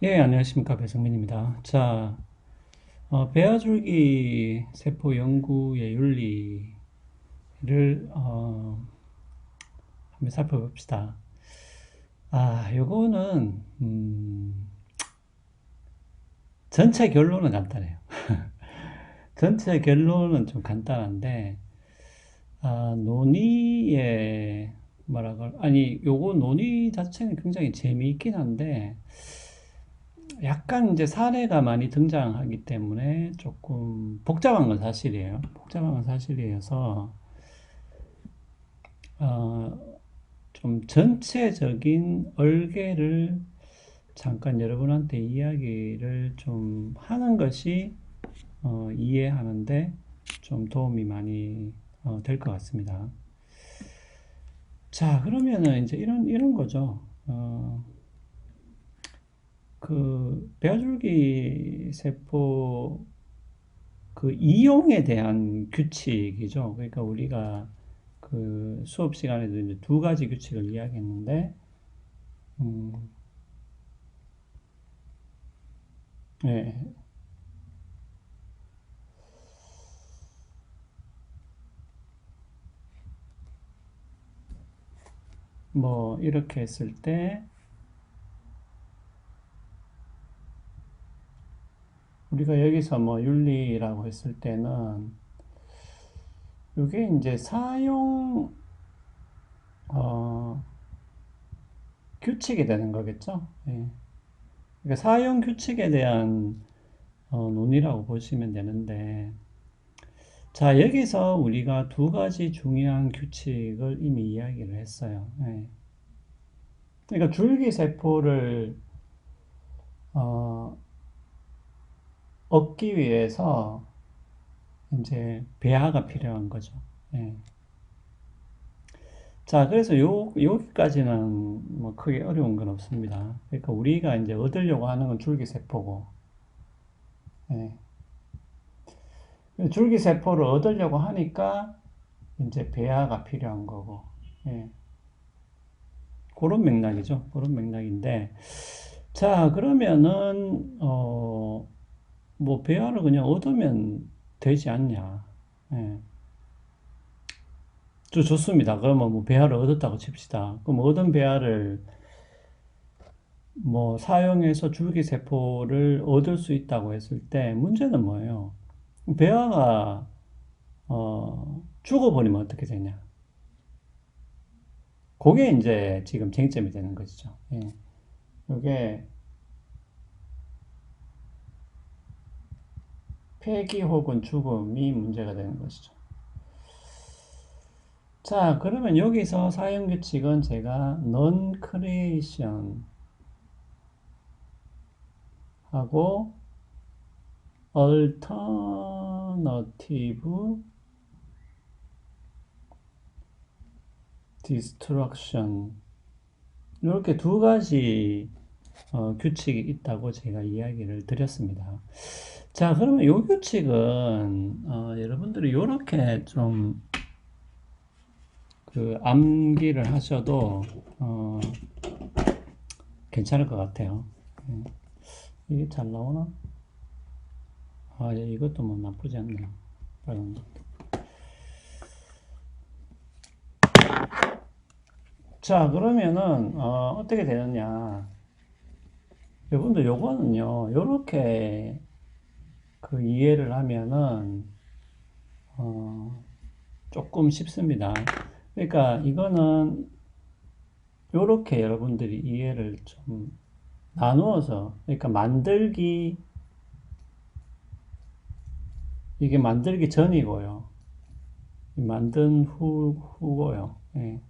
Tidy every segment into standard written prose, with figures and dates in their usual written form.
예, 안녕하십니까. 배성민입니다. 자, 배아줄기 세포 연구의 윤리를, 한번 살펴봅시다. 요거는, 전체 결론은 간단해요. 전체 결론은 좀 간단한데, 논의에, 요거 논의 자체는 굉장히 재미있긴 한데, 약간 이제 사례가 많이 등장하기 때문에 조금 복잡한 건 사실이에요. 복잡한 건 사실이어서 좀 전체적인 얼개를 잠깐 여러분한테 이야기를 좀 하는 것이 이해하는데 좀 도움이 많이 될 것 같습니다. 자, 그러면은 이제 이런 거죠. 그 배아줄기 세포 그 이용에 대한 규칙이죠. 그러니까 우리가 그 수업 시간에도 이제 두 가지 규칙을 이야기했는데, 음, 예, 뭐 이렇게 했을 때 우리가 여기서 뭐 윤리라고 했을 때는 이게 이제 사용 어, 규칙이 되는 거겠죠. 예. 그러니까 사용 규칙에 대한 논의라고 보시면 되는데, 자, 여기서 우리가 두 가지 중요한 규칙을 이미 이야기를 했어요. 예. 그러니까 줄기세포를 어, 얻기 위해서 이제 배아가 필요한 거죠. 예. 자, 그래서 여기까지는 뭐 크게 어려운 건 없습니다. 그러니까 우리가 이제 얻으려고 하는 건 줄기세포고, 예. 줄기세포를 얻으려고 하니까 이제 배아가 필요한 거고, 예. 그런 맥락이죠. 그런 맥락인데, 자, 그러면은, 뭐, 배아를 그냥 얻으면 되지 않냐. 예. 좋습니다. 그러면 뭐, 배아를 얻었다고 칩시다. 그럼 얻은 배아를 뭐, 사용해서 줄기세포를 얻을 수 있다고 했을 때, 문제는 뭐예요? 배아가, 죽어버리면 어떻게 되냐. 그게 이제 지금 쟁점이 되는 것이죠. 예. 이게 폐기 혹은 죽음이 문제가 되는 것이죠. 자, 그러면 여기서 사용 규칙은 제가 non creation 하고 alternative destruction 이렇게 두 가지 규칙이 있다고 제가 이야기를 드렸습니다. 자, 그러면 이 규칙은 여러분들이 이렇게 좀 그 암기를 하셔도 괜찮을 것 같아요. 이게 잘 나오나? 예, 이것도 뭐 나쁘지 않네요. 빨간 거. 자, 그러면은, 어떻게 되느냐. 여러분들 요거는요, 요렇게 그 이해를 하면은, 어, 조금 쉽습니다. 그러니까 이거는 요렇게 여러분들이 이해를 좀 나누어서, 그러니까 이게 만들기 전이고요. 만든 후고요. 예.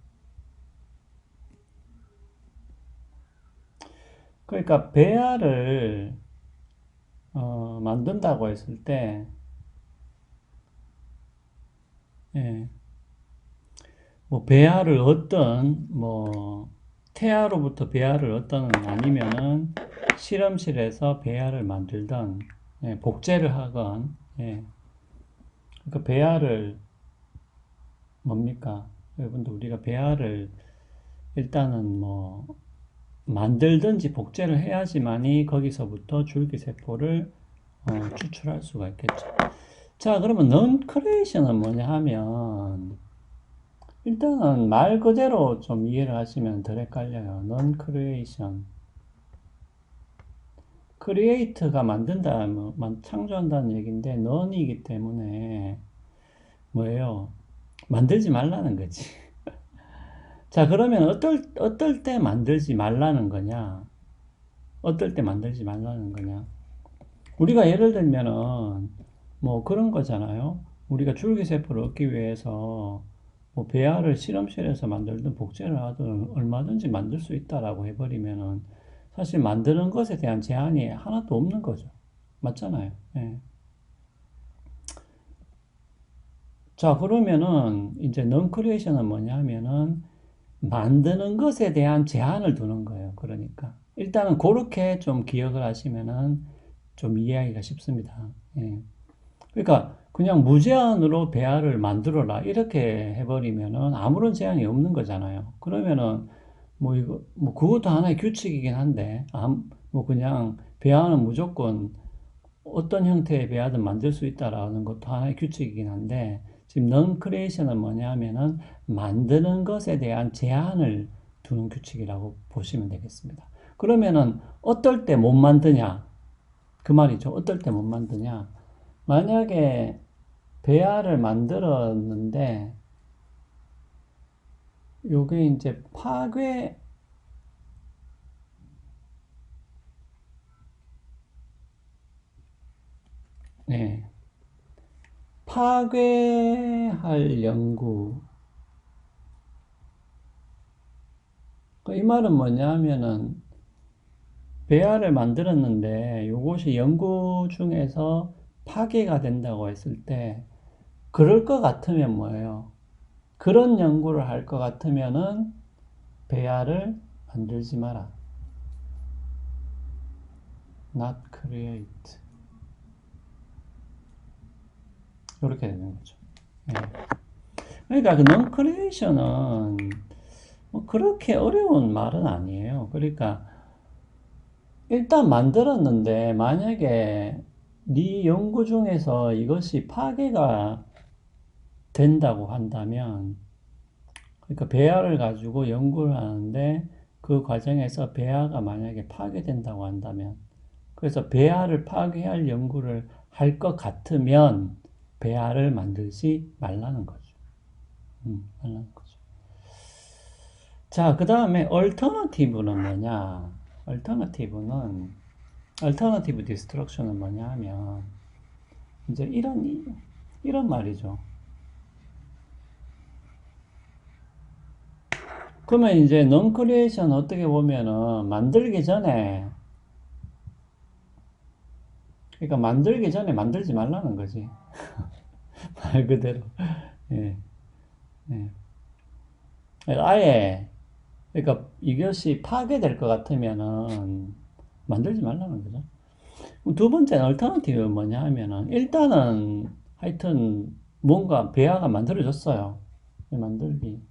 그러니까 배아를 만든다고 했을 때, 예, 뭐 배아를 얻던 뭐 태아로부터 배아를 얻던 아니면은 실험실에서 배아를 만들던 예, 복제를 하건 예, 그러니까 배아를 뭡니까? 여러분들 우리가 배아를 일단은 뭐 만들든지 복제를 해야지만이 거기서부터 줄기세포를 추출할 수가 있겠죠. 자, 그러면 non-creation은 뭐냐 하면 일단은 말 그대로 좀 이해를 하시면 덜 헷갈려요. non-creation. create가 만든다, 뭐, 창조한다는 얘기인데 non이기 때문에 뭐예요? 만들지 말라는 거지. 자, 그러면 어떨 때 만들지 말라는 거냐? 어떨 때 만들지 말라는 거냐? 우리가 예를 들면은 뭐 그런 거잖아요. 우리가 줄기세포를 얻기 위해서 뭐 배아를 실험실에서 만들든 복제를 하든 얼마든지 만들 수 있다라고 해버리면은 사실 만드는 것에 대한 제한이 하나도 없는 거죠. 맞잖아요. 예. 자, 그러면은 이제 non-creation은 뭐냐 하면은 만드는 것에 대한 제한을 두는 거예요. 그러니까 일단은 그렇게 좀 기억을 하시면은 좀 이해하기가 쉽습니다. 예. 그러니까 그냥 무제한으로 배아를 만들어라 이렇게 해버리면은 아무런 제한이 없는 거잖아요. 그러면은 뭐 이거 뭐 그것도 하나의 규칙이긴 한데 뭐 그냥 배아는 무조건 어떤 형태의 배아든 만들 수 있다라는 것도 하나의 규칙이긴 한데 지금 non creation은 뭐냐 하면은 만드는 것에 대한 제한을 두는 규칙이라고 보시면 되겠습니다. 그러면은 어떨 때 못 만드냐? 그 말이죠. 어떨 때 못 만드냐? 만약에 배아를 만들었는데 요게 이제 네, 파괴할 연구. 이 말은 뭐냐 하면은 배아를 만들었는데 요것이 연구 중에서 파괴가 된다고 했을 때 그럴 것 같으면 뭐예요? 그런 연구를 할 것 같으면은 배아를 만들지 마라. Not create. 이렇게 되는 거죠. 예. 그러니까 그 non creation은 뭐 그렇게 어려운 말은 아니에요. 그러니까 일단 만들었는데 만약에 네 연구 중에서 이것이 파괴가 된다고 한다면 그러니까 배아를 가지고 연구를 하는데 그 과정에서 배아가 만약에 파괴된다고 한다면 그래서 배아를 파괴할 연구를 할 것 같으면 배아를 만들지 말라는 거죠. 말라는 거죠. 자, 그 다음에 alternative는 뭐냐? alternative destruction은 뭐냐 하면 이제 이런 말이죠. 그러면 이제 non creation 어떻게 보면은 만들기 전에 그러니까 만들기 전에 만들지 말라는 거지. 말 그대로. 예, 예. 아예, 그러니까 이것이 파괴될 것 같으면은 만들지 말라는 거죠. 두 번째는 얼터너티브 뭐냐 하면은 일단은 하여튼 뭔가 배아가 만들어졌어요. 만들기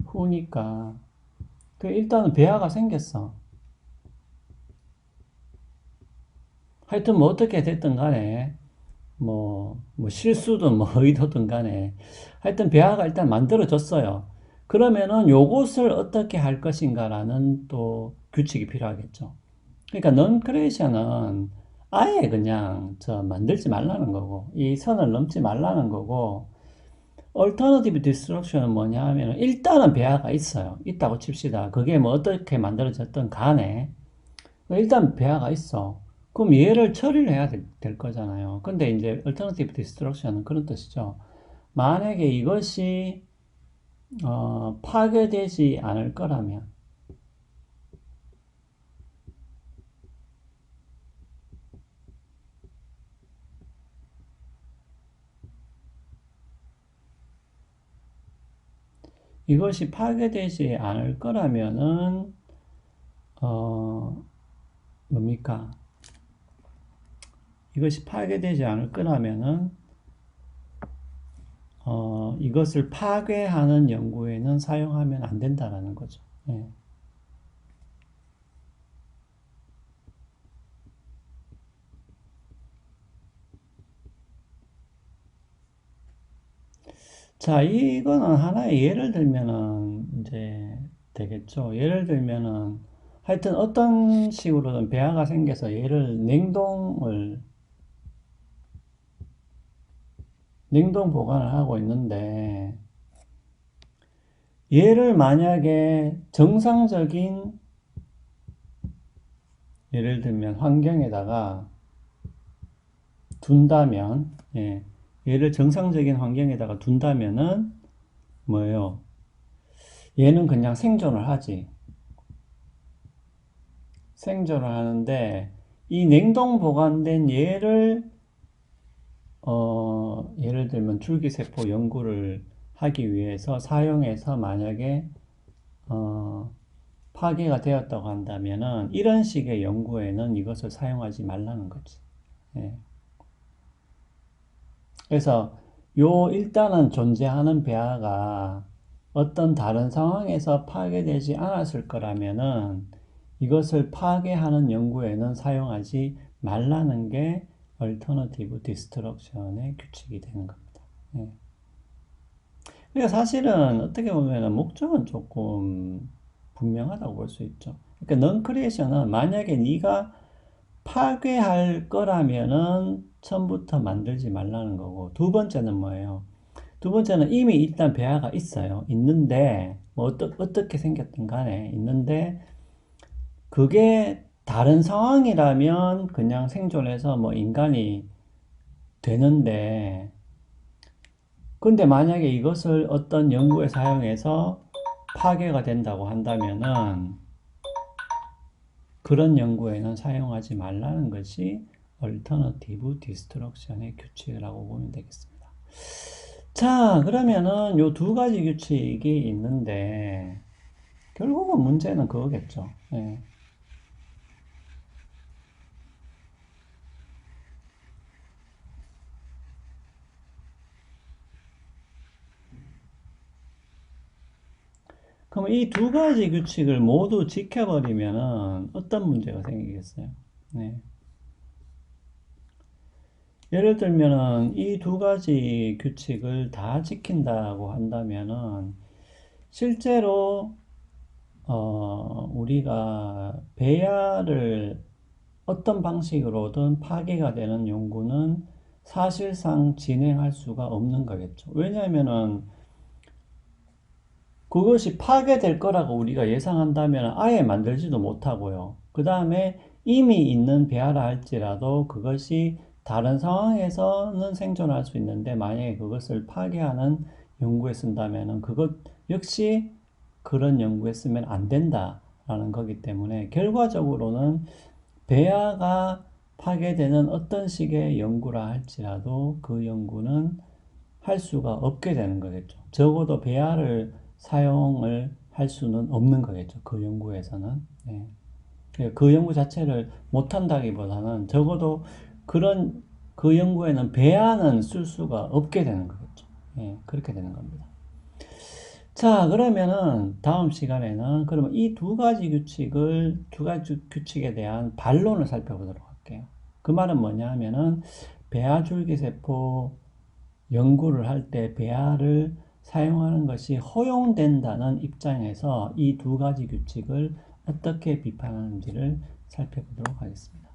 후니까 그 일단은 배아가 생겼어. 하여튼 뭐 어떻게 됐든 간에 뭐 실수든 뭐 의도든 간에 하여튼 배아가 일단 만들어졌어요. 그러면은 요것을 어떻게 할 것인가라는 또 규칙이 필요하겠죠. 그러니까 non creation은 아예 그냥 만들지 말라는 거고 이 선을 넘지 말라는 거고 alternative destruction은 뭐냐 하면 일단은 배아가 있어요. 있다고 칩시다. 그게 뭐 어떻게 만들어졌든 간에 일단 배아가 있어. 그럼 얘를 처리를 해야 될 거잖아요. 근데 이제 alternative destruction은 그런 뜻이죠. 만약에 이것이 파괴되지 않을 거라면 이것이 파괴되지 않을 거라면은 뭡니까? 이것이 파괴되지 않을 거라면은 이것을 파괴하는 연구에는 사용하면 안 된다라는 거죠. 예. 자, 이거는 하나의 예를 들면은 이제 되겠죠. 예를 들면은 하여튼 어떤 식으로든 배아가 생겨서 얘를 냉동 보관을 하고 있는데 얘를 만약에 정상적인 예를 들면 환경에다가 둔다면 예, 얘를 정상적인 환경에다가 둔다면은 뭐예요? 얘는 그냥 생존을 하지. 생존을 하는데 이 냉동 보관된 얘를 예를 들면 줄기세포 연구를 하기 위해서 사용해서 만약에 어, 파괴가 되었다고 한다면은 이런 식의 연구에는 이것을 사용하지 말라는 거지. 예. 그래서 요 일단은 존재하는 배아가 어떤 다른 상황에서 파괴되지 않았을 거라면은 이것을 파괴하는 연구에는 사용하지 말라는 게 얼터너티브 디스트럭션의 규칙이 되는 겁니다. 예. 그러니까 사실은 어떻게 보면 목적은 조금 분명하다고 볼 수 있죠. 그러니까 넌크리에이션은 만약에 네가 파괴할 거라면은 처음부터 만들지 말라는 거고, 두 번째는 뭐예요? 두 번째는 이미 일단 배아가 있어요. 있는데 뭐 어떻게 생겼든 간에 있는데 그게 다른 상황이라면 그냥 생존해서 뭐 인간이 되는데, 근데 만약에 이것을 어떤 연구에 사용해서 파괴가 된다고 한다면은 그런 연구에는 사용하지 말라는 것이 얼터너티브 디스트럭션의 규칙이라고 보면 되겠습니다. 자, 그러면은 요 두 가지 규칙이 있는데 결국은 문제는 그거겠죠. 예. 그럼 이 두 가지 규칙을 모두 지켜버리면은 어떤 문제가 생기겠어요? 네. 예를 들면은 이 두 가지 규칙을 다 지킨다고 한다면은 실제로 우리가 배아를 어떤 방식으로든 파괴가 되는 연구는 사실상 진행할 수가 없는 거겠죠. 왜냐하면은 그것이 파괴될 거라고 우리가 예상한다면 아예 만들지도 못하고요. 그 다음에 이미 있는 배아라 할지라도 그것이 다른 상황에서는 생존할 수 있는데 만약에 그것을 파괴하는 연구에 쓴다면 그것 역시 그런 연구에 쓰면 안 된다라는 거기 때문에 결과적으로는 배아가 파괴되는 어떤 식의 연구라 할지라도 그 연구는 할 수가 없게 되는 거겠죠. 적어도 배아를 사용을 할 수는 없는 거겠죠. 그 연구에서는. 예. 그 연구 자체를 못한다기보다는 적어도 그런 그 연구에는 배아는 쓸 수가 없게 되는 거겠죠. 예, 그렇게 되는 겁니다. 자, 그러면은 다음 시간에는 그러면 이 두 가지 규칙에 대한 반론을 살펴보도록 할게요. 그 말은 뭐냐 하면은 배아줄기세포 연구를 할 때 배아를 사용하는 것이 허용된다는 입장에서 이 두 가지 규칙을 어떻게 비판하는지를 살펴보도록 하겠습니다.